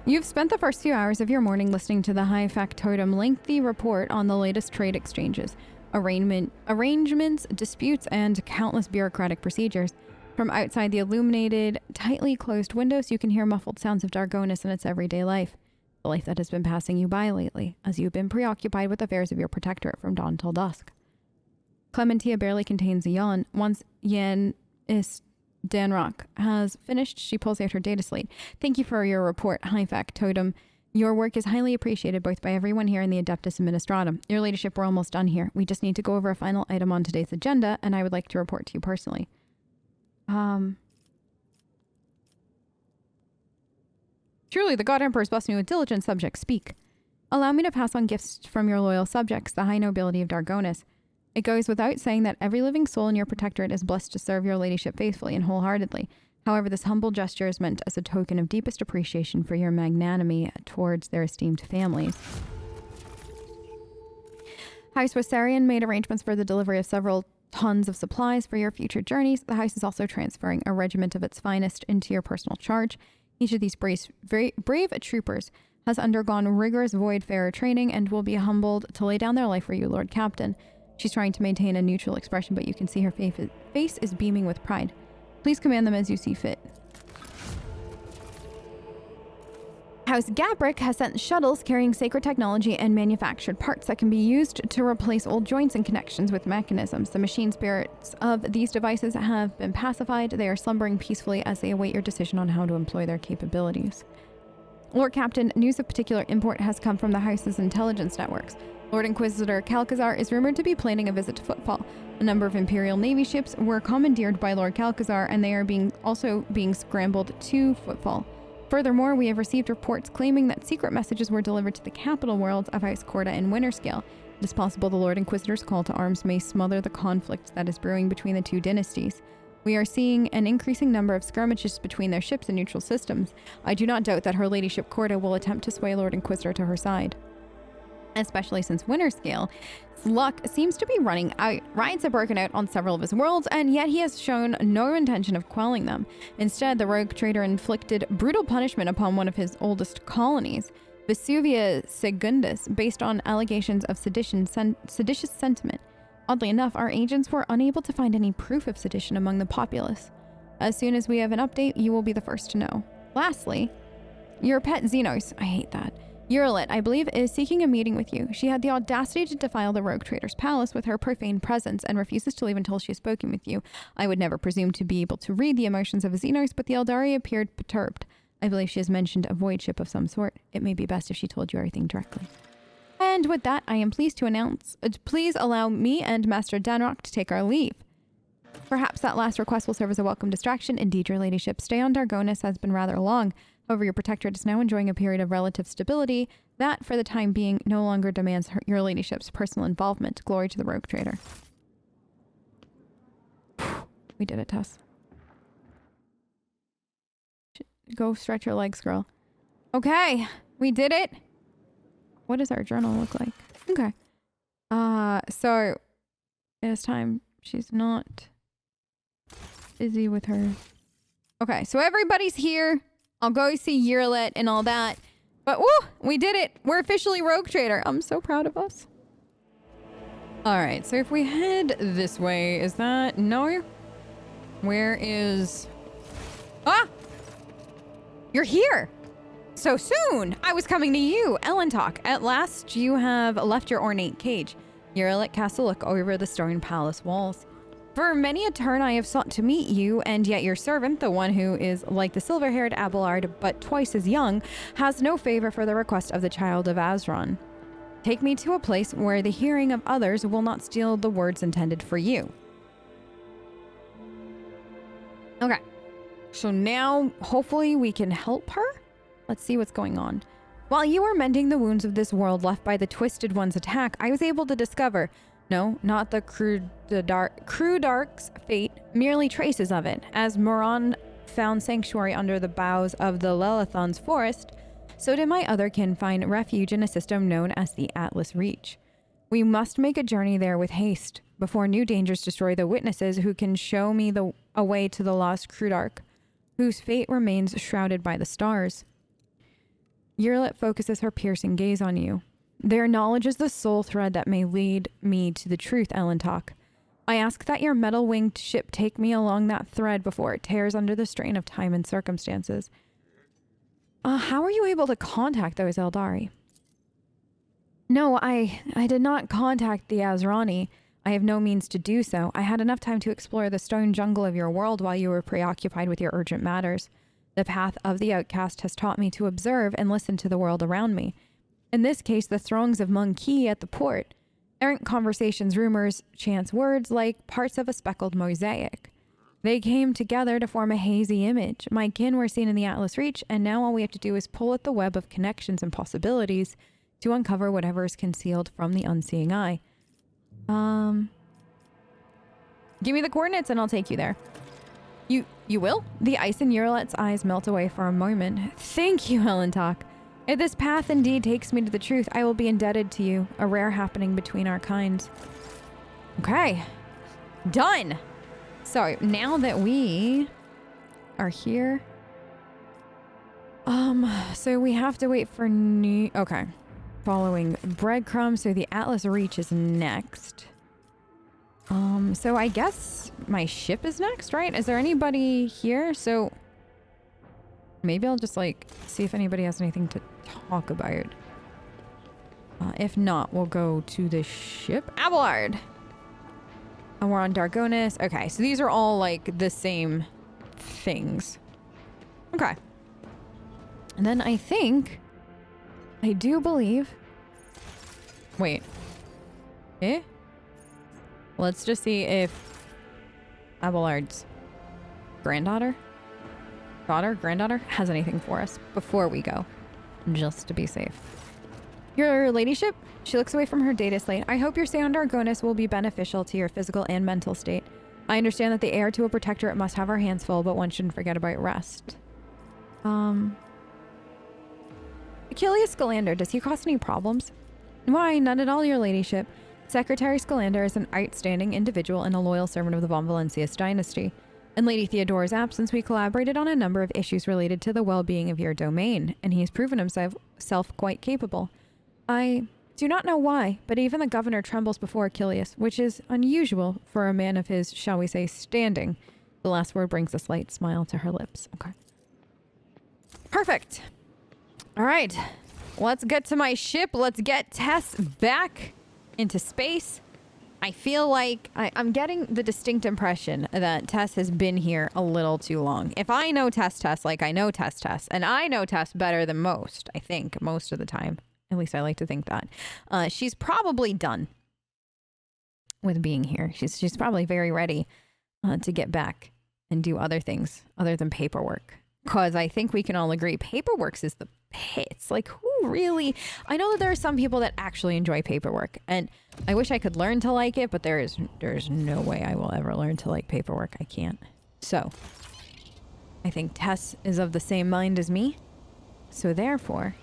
You've spent the first few hours of your morning listening to the High Factotum lengthy report on the latest trade exchanges, arrangements, disputes, and countless bureaucratic procedures. From outside the illuminated, tightly closed windows, you can hear muffled sounds of Dargonus in its everyday life. The life that has been passing you by lately, as you've been preoccupied with affairs of your protectorate from dawn till dusk. Clementia barely contains a yawn. Once Yen is Danrock has finished, she pulls out her data slate. Thank you for your report, High Factotum. Your work is highly appreciated both by everyone here in the Adeptus Administratum. Your ladyship, we're almost done here. We just need to go over a final item on today's agenda, and I would like to report to you personally. Truly, the God Emperor has blessed me with diligent subjects. Speak. Allow me to pass on gifts from your loyal subjects, the high nobility of Dargonus. It goes without saying that every living soul in your protectorate is blessed to serve your ladyship faithfully and wholeheartedly. However, this humble gesture is meant as a token of deepest appreciation for your magnanimity towards their esteemed families. House Wassarian made arrangements for the delivery of several tons of supplies for your future journeys. The house is also transferring a regiment of its finest into your personal charge. Each of these brave troopers has undergone rigorous voidfarer training and will be humbled to lay down their life for you, Lord Captain. She's trying to maintain a neutral expression, but you can see her face is beaming with pride. Please command them as you see fit. House Gabrick has sent shuttles carrying sacred technology and manufactured parts that can be used to replace old joints and connections with mechanisms. The machine spirits of these devices have been pacified. They are slumbering peacefully as they await your decision on how to employ their capabilities. Lord Captain, news of particular import has come from the house's intelligence networks. Lord Inquisitor Calcazar is rumored to be planning a visit to Footfall. A number of Imperial Navy ships were commandeered by Lord Calcazar, and they are also being scrambled to Footfall. Furthermore, we have received reports claiming that secret messages were delivered to the capital worlds of House Corda and Winterscale. It is possible the Lord Inquisitor's call to arms may smother the conflict that is brewing between the two dynasties. We are seeing an increasing number of skirmishes between their ships and neutral systems. I do not doubt that her ladyship Corda will attempt to sway Lord Inquisitor to her side. Especially since Winterscale's luck seems to be running out. Riots have broken out on several of his worlds, and yet he has shown no intention of quelling them. Instead, the rogue trader inflicted brutal punishment upon one of his oldest colonies, Vesuvia Segundus, based on allegations of seditious sentiment. Oddly enough, our agents were unable to find any proof of sedition among the populace. As soon as we have an update, you will be the first to know. Lastly, your pet Xenos, I hate that, Urilet, I believe, is seeking a meeting with you. She had the audacity to defile the rogue trader's palace with her profane presence and refuses to leave until she has spoken with you. I would never presume to be able to read the emotions of a Xenos, but the Eldari appeared perturbed. I believe she has mentioned a void ship of some sort. It may be best if she told you everything directly. And with that, I am pleased to announce, please allow me and Master Danrock to take our leave. Perhaps that last request will serve as a welcome distraction. Indeed, your ladyship's stay on Dargonus has been rather long. However, your protectorate is now enjoying a period of relative stability that, for the time being, no longer demands your ladyship's personal involvement. Glory to the rogue trader. We did it, Tess. Go stretch your legs, girl. Okay, we did it. What does our journal look like? Okay. So it's time. She's not busy with her. Okay, so everybody's here. I'll go see Urilet and all that. But woo, we did it. We're officially rogue trader. I'm so proud of us. All right, so if we head this way, is that no? Where is? Ah, you're here. So soon! I was coming to you, Ellentalk. At last, you have left your ornate cage. Urilet casts a look over the stone palace walls. For many a turn I have sought to meet you, and yet your servant, the one who is like the silver-haired Abelard but twice as young, has no favor for the request of the child of Azron. Take me to a place where the hearing of others will not steal the words intended for you. Okay. So now, hopefully we can help her? Let's see what's going on. While you were mending the wounds of this world left by the Twisted One's attack, I was able to discover... No, not the Crudark's fate, merely traces of it. As Moran found sanctuary under the boughs of the Lelathon's forest, so did my other kin find refuge in a system known as the Atlas Reach. We must make a journey there with haste, before new dangers destroy the witnesses who can show me a way to the lost Crudark, whose fate remains shrouded by the stars. Yearlet focuses her piercing gaze on you. Their knowledge is the sole thread that may lead me to the truth, Elentok. I ask that your metal-winged ship take me along that thread before it tears under the strain of time and circumstances. How are you able to contact those Eldari? No, I did not contact the Azrani. I have no means to do so. I had enough time to explore the stone jungle of your world while you were preoccupied with your urgent matters. The path of the outcast has taught me to observe and listen to the world around me. In this case, the throngs of Monkey at the port. Errant conversations, rumors, chance words like parts of a speckled mosaic. They came together to form a hazy image. My kin were seen in the Atlas Reach, and now all we have to do is pull at the web of connections and possibilities to uncover whatever is concealed from the unseeing eye. Give me the coordinates and I'll take you there. You will? The ice in Yearlet's eyes melt away for a moment. Thank you, Elentok. If this path indeed takes me to the truth, I will be indebted to you. A rare happening between our kinds. Okay. Done! So, now that we are here... so we have to wait for new... Okay. Following breadcrumbs, so the Atlas Reach is next. So I guess my ship is next, right? Is there anybody here? So maybe I'll just like see if anybody has anything to talk about. If not, we'll go to the ship. Abelard! And we're on Dargonis. Okay, so these are all like the same things. Okay. And then I think... I do believe... Wait. Eh? Let's just see if Abelard's granddaughter has anything for us before we go. Just to be safe. Your ladyship? She looks away from her data slate. I hope your stay on Dargonis will be beneficial to your physical and mental state. I understand that the heir to a protectorate must have our hands full, but one shouldn't forget about rest. Achilles Scalander, does he cause any problems? Why, none at all, your ladyship. Secretary Scalander is an outstanding individual and a loyal servant of the Von Valencius dynasty. In Lady Theodora's absence, we collaborated on a number of issues related to the well-being of your domain, and he has proven himself quite capable. I do not know why, but even the governor trembles before Achilles, which is unusual for a man of his, shall we say, standing. The last word brings a slight smile to her lips. Okay. Perfect. All right. Let's get to my ship. Let's get Tess back into space. I feel like I'm getting the distinct impression that Tess has been here a little too long. If I know Tess like I know Tess, and I know Tess better than most, I think, most of the time. At least I like to think that. She's probably done with being here. She's probably very ready to get back and do other things other than paperwork. Because I think we can all agree paperwork is the pits. Like, who really... I know that there are some people that actually enjoy paperwork, and I wish I could learn to like it, but there's no way I will ever learn to like paperwork. I can't. So, I think Tess is of the same mind as me. So therefore,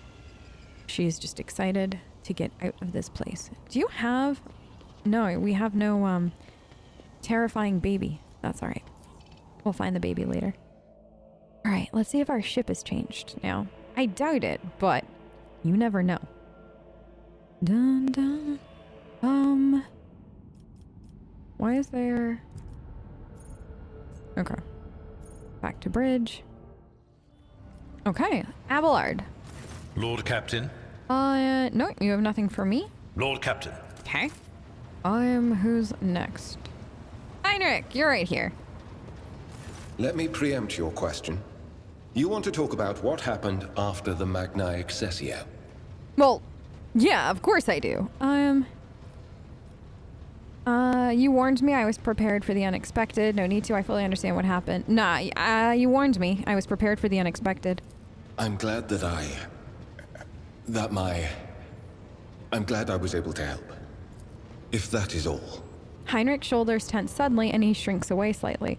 she's just excited to get out of this place. Do you have... No, we have no, terrifying baby. That's alright. We'll find the baby later. Alright, let's see if our ship has changed now. I doubt it, but you never know. Dun dun. Why is there... Okay. Back to bridge. Okay, Abelard. Lord Captain. No, you have nothing for me. Lord Captain. Okay. Who's next? Heinrich, you're right here. Let me preempt your question. You want to talk about what happened after the Magna Accessia? Well, yeah, of course I do. You warned me I was prepared for the unexpected. No need to, I fully understand what happened. Nah, you warned me I was prepared for the unexpected. I'm glad that I'm glad I was able to help. If that is all. Heinrich's shoulders tense suddenly and he shrinks away slightly.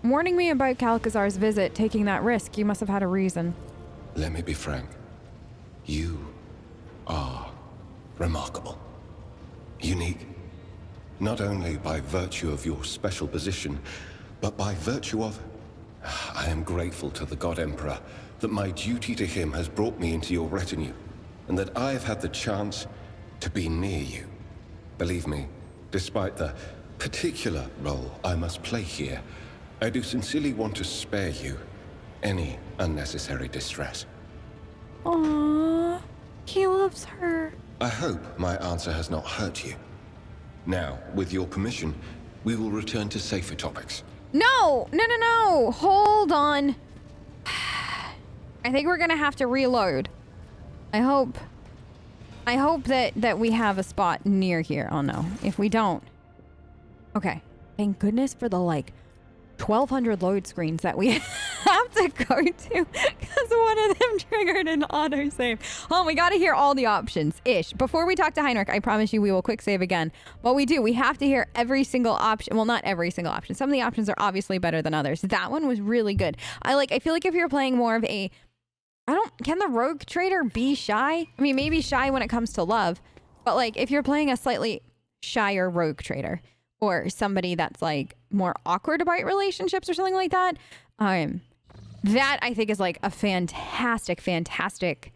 Warning me about Calcazar's visit, taking that risk, you must have had a reason. Let me be frank. You are remarkable. Unique. Not only by virtue of your special position, but by virtue of I am grateful to the God Emperor that my duty to him has brought me into your retinue, and that I have had the chance to be near you. Believe me, despite the particular role I must play here, I do sincerely want to spare you any unnecessary distress. Aww, he loves her. I hope my answer has not hurt you. Now, with your permission, we will return to safer topics. No! Hold on. I think we're gonna have to reload. I hope that we have a spot near here. Oh no, if we don't. Okay, thank goodness for the 1,200 load screens that we have to go to, because one of them triggered an autosave. Oh, we got to hear all the options-ish. Before we talk to Heinrich, I promise you we will quick save again. But we have to hear every single option. Well, not every single option. Some of the options are obviously better than others. That one was really good. I feel like if you're playing more of a... Can the rogue trader be shy? I mean, maybe shy when it comes to love. But if you're playing a slightly shyer rogue trader, or somebody that's more awkward about relationships or something like that, that I think is a fantastic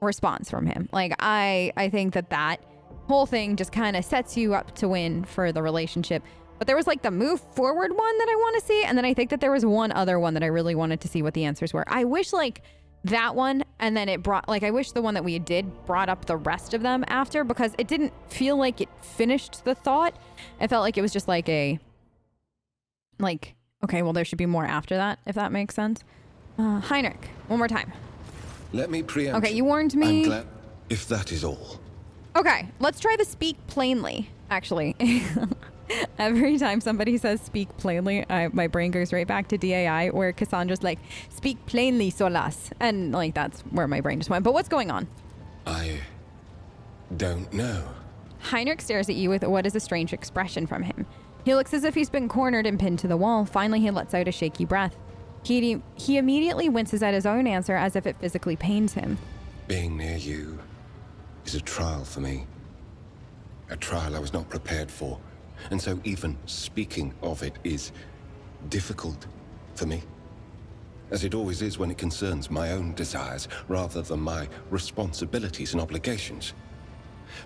response from him. I think that whole thing just kind of sets you up to win for the relationship. But there was the move forward one that I want to see, and then I think that there was one other one that I really wanted to see what the answers were. I wish that one, and then it brought I wish the one that we did brought up the rest of them after, because it didn't feel like it finished the thought. It felt like it was just okay, well, there should be more after that, if that makes sense. Heinrich, one more time. Let me preempt. Okay, you warned me. I'm glad if that is all. Okay, let's try the speak plainly, actually. Every time somebody says speak plainly, my brain goes right back to DAI, where Cassandra's speak plainly, Solas. And that's where my brain just went. But what's going on? I don't know. Heinrich stares at you with what is a strange expression from him. He looks as if he's been cornered and pinned to the wall. Finally, he lets out a shaky breath. He immediately winces at his own answer as if it physically pains him. Being near you is a trial for me. A trial I was not prepared for. And so even speaking of it is difficult for me. As it always is when it concerns my own desires rather than my responsibilities and obligations.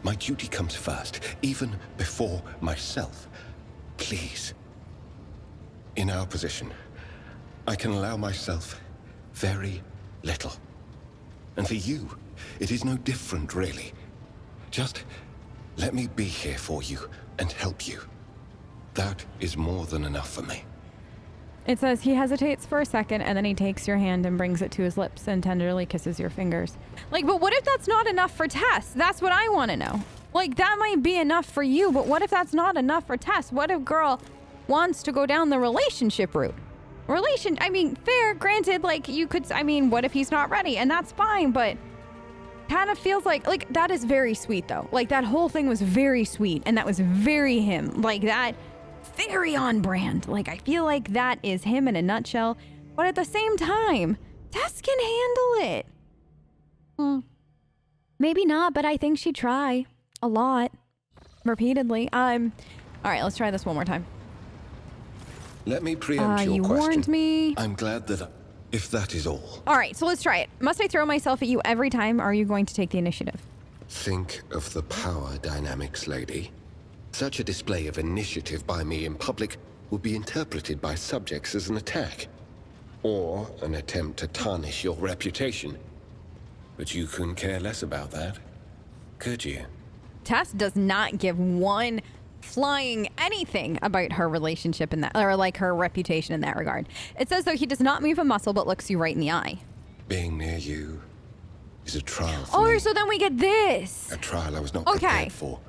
My duty comes first, even before myself. Please. In our position, I can allow myself very little. And for you, it is no different, really. Just let me be here for you and help you. That is more than enough for me. It says he hesitates for a second, and then he takes your hand and brings it to his lips and tenderly kisses your fingers. But what if that's not enough for Tess? That's what I want to know. That might be enough for you, but what if that's not enough for Tess? What if girl wants to go down the relationship route? Fair, granted, you could, what if he's not ready? And that's fine, but kind of feels like that is very sweet, though. That whole thing was very sweet, and that was very him. That... very on brand. I feel like that is him in a nutshell. But at the same time, Tess can handle it. Maybe not, but I think she'd try. A lot. Repeatedly. Alright, let's try this one more time. Let me preempt your you question. Warned me. I'm glad that if that is all. Alright, so let's try it. Must I throw myself at you every time, or are you going to take the initiative? Think of the power dynamics, lady. Such a display of initiative by me in public would be interpreted by subjects as an attack, or an attempt to tarnish your reputation. But you couldn't care less about that, could you? Tess does not give one flying anything about her relationship in that, or her reputation in that regard. It says, though, he does not move a muscle but looks you right in the eye. Being near you is a trial for me. Oh, so then we get this. A trial I was not prepared for.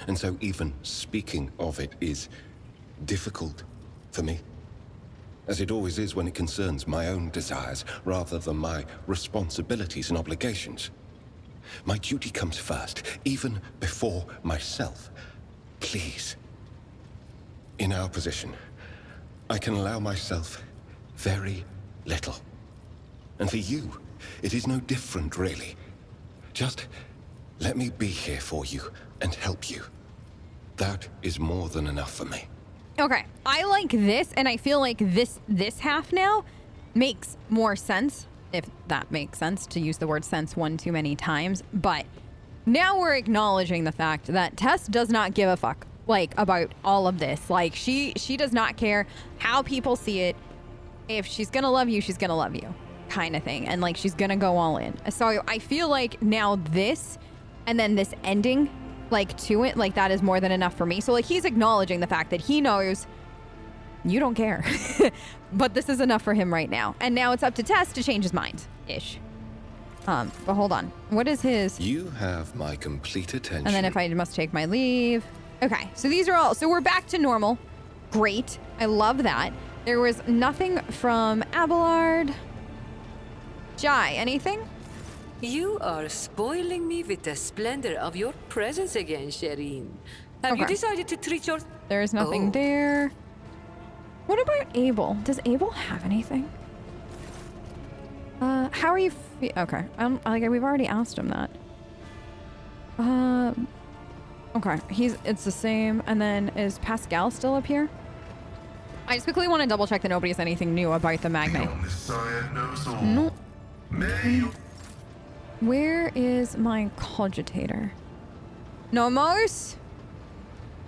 And so even speaking of it is difficult for me. As it always is when it concerns my own desires rather than my responsibilities and obligations. My duty comes first, even before myself. Please. In our position, I can allow myself very little. And for you, it is no different, really. Just let me be here for you and help you. That is more than enough for me. Okay, I like this, and I feel like this half now makes more sense, if that makes sense, to use the word sense one too many times. But now we're acknowledging the fact that Tess does not give a fuck, like, about all of this. Like, she does not care how people see it. If she's gonna love you, she's gonna love you, kind of thing. And, like, she's gonna go all in. So I feel like now this, and then this ending, like, to it, like, that is more than enough for me. So, like, he's acknowledging the fact that he knows you don't care. But this is enough for him right now. And now it's up to Tess to change his mind, ish. But hold on. What is his? You have my complete attention. And then if I must take my leave. Okay, so these are all, so we're back to normal. Great. I love that. There was nothing from Abelard. Jai, anything? You are spoiling me with the splendor of your presence again, Shireen. Have you decided to treat your... There's nothing there. What about Abel? Does Abel have anything? How are you okay. Like, we've already asked him that. Okay. It's the same. And then is Pascal still up here? I just quickly want to double check that nobody has anything new about the Magnate. No. Where is my cogitator? Nomos?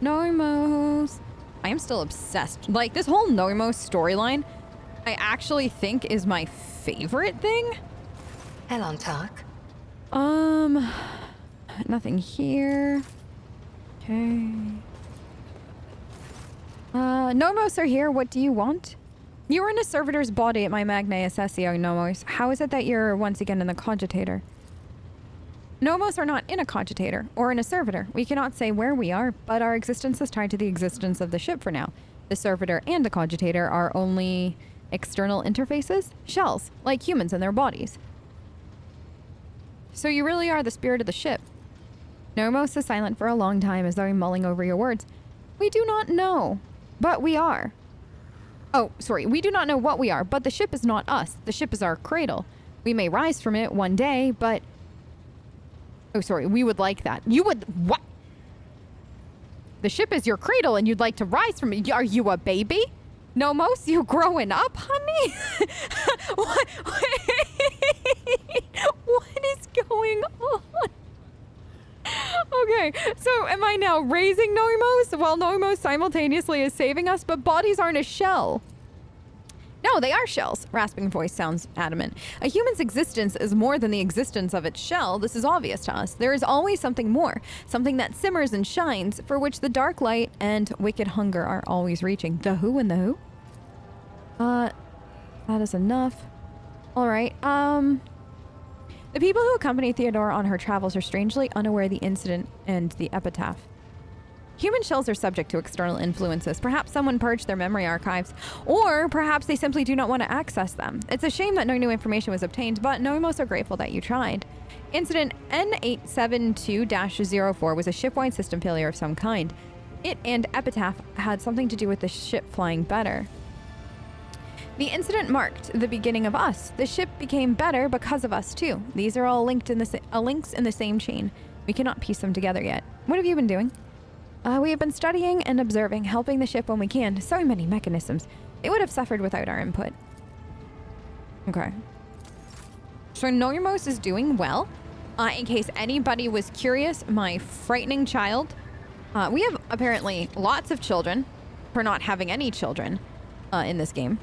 Nomos. I am still obsessed. Like, this whole Nomos storyline, I actually think is my favorite thing. Hello, Talk. Nothing here. Okay. Nomos are here. What do you want? You were in a servitor's body at my Magna Assessio, Nomos. How is it that you're once again in the cogitator? Nomos are not in a cogitator or in a servitor. We cannot say where we are, but our existence is tied to the existence of the ship for now. The servitor and the cogitator are only external interfaces, shells, like humans in their bodies. So you really are the spirit of the ship. Nomos is silent for a long time as though mulling over your words. We do not know, but we are. Oh, sorry, we do not know what we are, but the ship is not us. The ship is our cradle. We may rise from it one day, but... Oh, sorry, we would like that. You would... What? The ship is your cradle and you'd like to rise from it. Are you a baby? Nomos, you growing up, honey? What? What is going on? Okay, so am I now raising Nomos while Nomos simultaneously is saving us, but bodies aren't a shell? No, they are shells. Rasping voice sounds adamant. A human's existence is more than the existence of its shell. This is obvious to us. There is always something more, something that simmers and shines, for which the dark light and wicked hunger are always reaching. The who and the who? That is enough. All right, the people who accompany Theodora on her travels are strangely unaware of the incident and the epitaph. Human shells are subject to external influences. Perhaps someone purged their memory archives, or perhaps they simply do not want to access them. It's a shame that no new information was obtained, but Nomos are grateful that you tried. Incident N872-04 was a ship-wide system failure of some kind. It and Epitaph had something to do with the ship flying better. The incident marked the beginning of us. The ship became better because of us, too. These are all linked in links in the same chain. We cannot piece them together yet. What have you been doing? We have been studying and observing, helping the ship when we can. So many mechanisms. It would have suffered without our input. Okay. So Nomos is doing well. In case anybody was curious, my frightening child. We have apparently lots of children for not having any children in this game.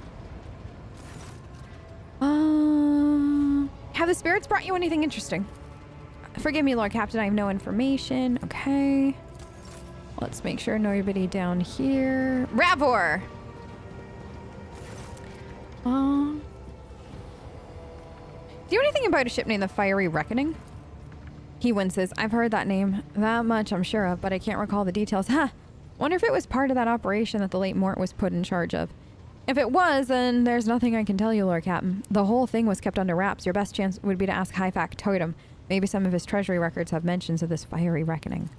Have the spirits brought you anything interesting? Forgive me, Lord Captain, I have no information. Okay. Let's make sure nobody down here. Ravor! Do you know anything about a ship named the Fiery Reckoning? He winces. I've heard that name. That much I'm sure of, but I can't recall the details. Huh. Wonder if it was part of that operation that the late Mort was put in charge of. If it was, then there's nothing I can tell you, Lord Captain. The whole thing was kept under wraps. Your best chance would be to ask High Factotum. Maybe some of his treasury records have mentions of this Fiery Reckoning.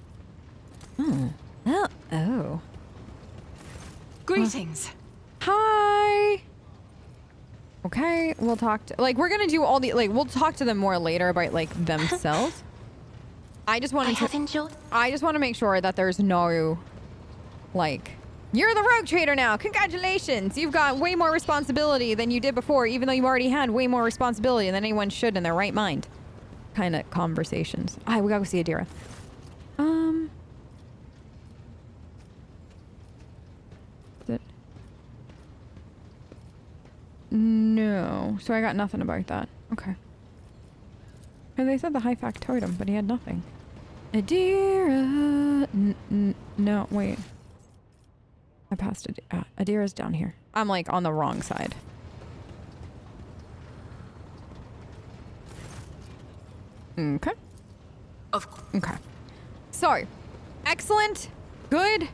Oh. Greetings. Hi. Okay, we'll talk to, like, we're gonna do all the, like, we'll talk to them more later about, like, themselves. I just want to make sure that there's no, like, You're the rogue trader now. Congratulations. You've got way more responsibility than you did before, even though you already had way more responsibility than anyone should in their right mind. Kind of conversations. We gotta go see Adira. No. So I got nothing about that. Okay. And they said the high factotum, but he had nothing. Adira. No, wait. I passed it. Adira's down here. I'm like on the wrong side. Okay. Okay. So, excellent. Good.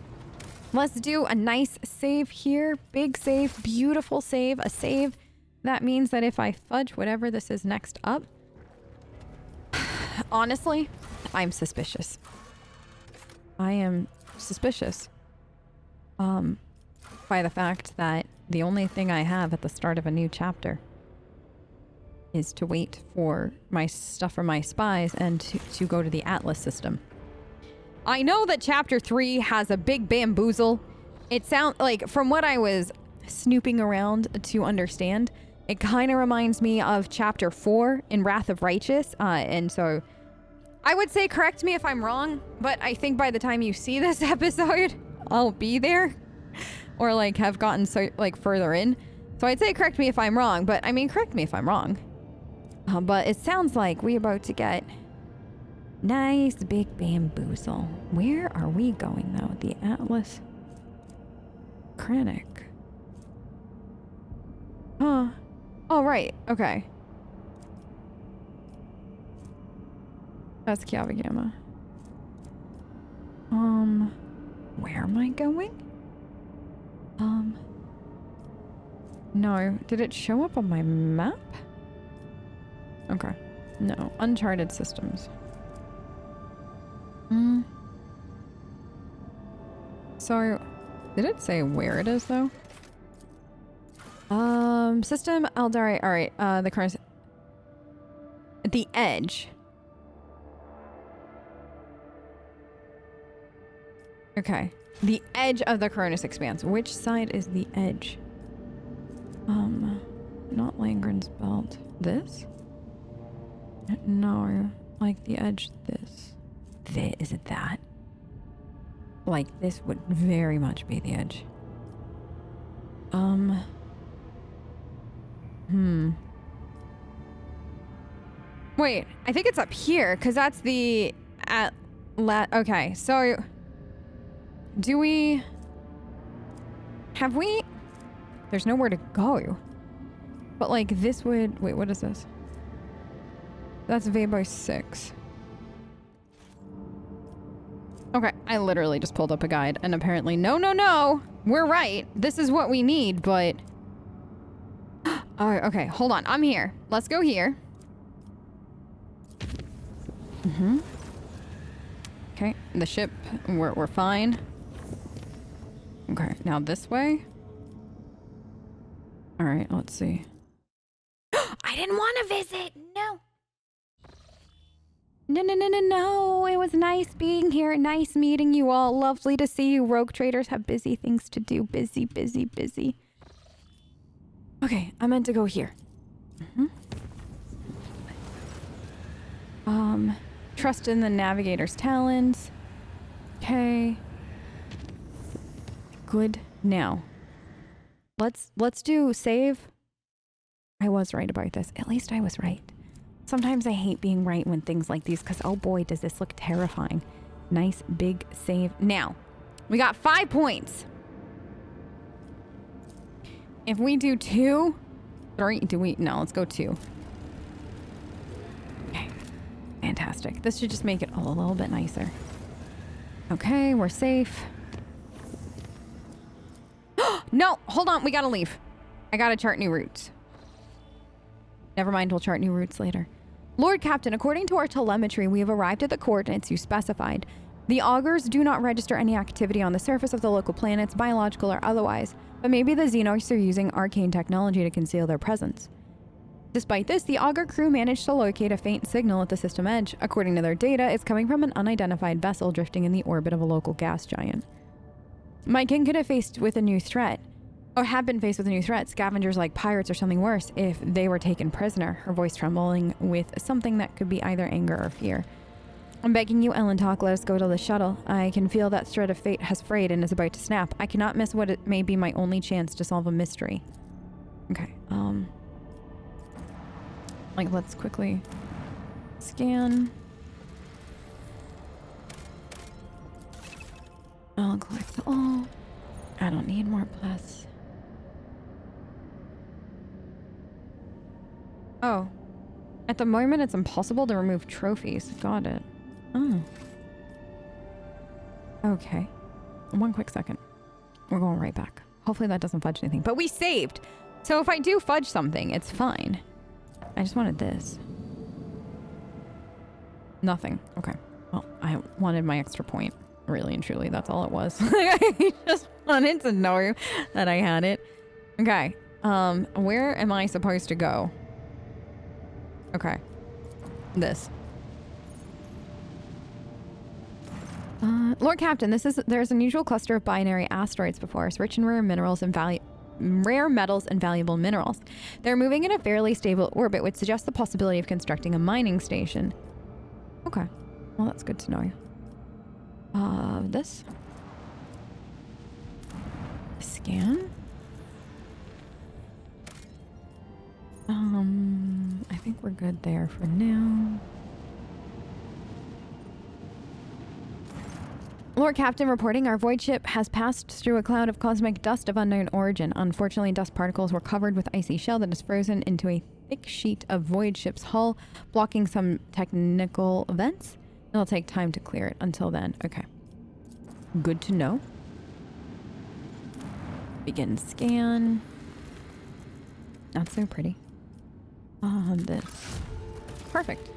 Let's do a nice save here. Big save. Beautiful save. A save. That means that if I fudge whatever this is next up, honestly, I'm suspicious. I am suspicious. By the fact that the only thing I have at the start of a new chapter is to wait for my stuff from my spies and to go to the Atlas system. I know that chapter 3 has a big bamboozle. It sounds like, from what I was snooping around to understand, it kind of reminds me of chapter 4 in Wrath of Righteous. And so I would say correct me if I'm wrong, but I think by the time you see this episode, I'll be there or like have gotten so like further in. So I'd say correct me if I'm wrong, but I mean, correct me if I'm wrong. But it sounds like we're about to get nice big bamboozle. Where are we going though? The Atlas Krennic. Huh. Oh, right. Okay. That's Kiavagama. Where am I going? No. Did it show up on my map? Okay. No. Uncharted systems. So, did it say where it is though? System Eldari. Alright, the current... The edge. Okay. The edge of the Koronus Expanse. Which side is the edge? Not Langren's belt. This? No. Like the edge this. Is it that? Like this would very much be the edge. Wait, I think it's up here, because that's the... Okay, so... Do we... Have we... There's nowhere to go. But, like, this would... Wait, what is this? That's Vebo 6. Okay, I literally just pulled up a guide, and apparently, no! We're right. This is what we need, but... Oh, okay, hold on. I'm here. Let's go here. Okay, the ship, we're fine. Okay, now this way. All right, let's see. I didn't want to visit. No. No. It was nice being here. Nice meeting you all. Lovely to see you. Rogue traders have busy things to do. Busy. Okay, I meant to go here. Trust in the navigator's talons. Okay. Good. Now, let's do save. I was right about this. At least I was right. Sometimes I hate being right when things like these, because oh boy, does this look terrifying. Nice big save. Now, we got 5 points. If we do 2, 3, no, let's go 2. Okay. Fantastic. This should just make it a little bit nicer. Okay, we're safe. No, hold on. We gotta leave. I gotta chart new routes. Never mind, we'll chart new routes later. Lord Captain, according to our telemetry, we have arrived at the coordinates you specified. The augurs do not register any activity on the surface of the local planets, biological or otherwise, but maybe the Xenos are using arcane technology to conceal their presence. Despite this, the augur crew managed to locate a faint signal at the system edge. According to their data, it's coming from an unidentified vessel drifting in the orbit of a local gas giant. My king could have faced with a new threat, or have been faced with a new threat, scavengers like pirates or something worse, if they were taken prisoner, her voice trembling with something that could be either anger or fear. I'm begging you, Ellen Talk, let us go to the shuttle. I can feel that thread of fate has frayed and is about to snap. I cannot miss what it may be my only chance to solve a mystery. Okay, like, let's quickly scan. I'll collect all. I don't need more plus. Oh. At the moment, it's impossible to remove trophies. Got it. Oh. Okay. One quick second. We're going right back. Hopefully that doesn't fudge anything. But we saved! So if I do fudge something, it's fine. I just wanted this. Nothing. Okay. Well, I wanted my extra point. Really and truly, that's all it was. I just wanted to know that I had it. Okay. Where am I supposed to go? Okay. This. Lord Captain, there's an unusual cluster of binary asteroids before us, rich in rare metals and valuable minerals. They're moving in a fairly stable orbit, which suggests the possibility of constructing a mining station. Okay. Well, that's good to know. This. Scan. I think we're good there for now. Lord Captain reporting, our void ship has passed through a cloud of cosmic dust of unknown origin. Unfortunately, dust particles were covered with icy shell that is frozen into a thick sheet of void ship's hull, blocking some technical vents. It'll take time to clear it. Until then, okay. Good to know. Begin scan. Not so pretty. This. Perfect.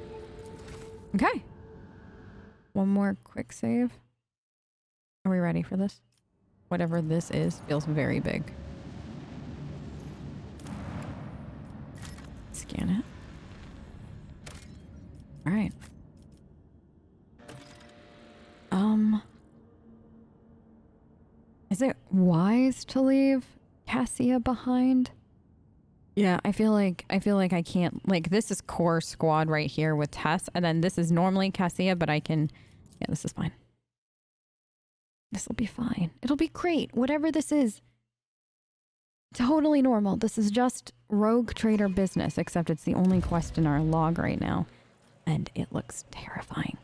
Okay. One more quick save. Are we ready for this? Whatever this is feels very big. Scan it. All right. Is it wise to leave Cassia behind? Yeah, I feel like I can't, like, this is core squad right here with Tess, and then this is normally Cassia, but I can, yeah, this is fine. This will be fine. It'll be great. Whatever this is. Totally normal. This is just rogue trader business, except it's the only quest in our log right now. And it looks terrifying.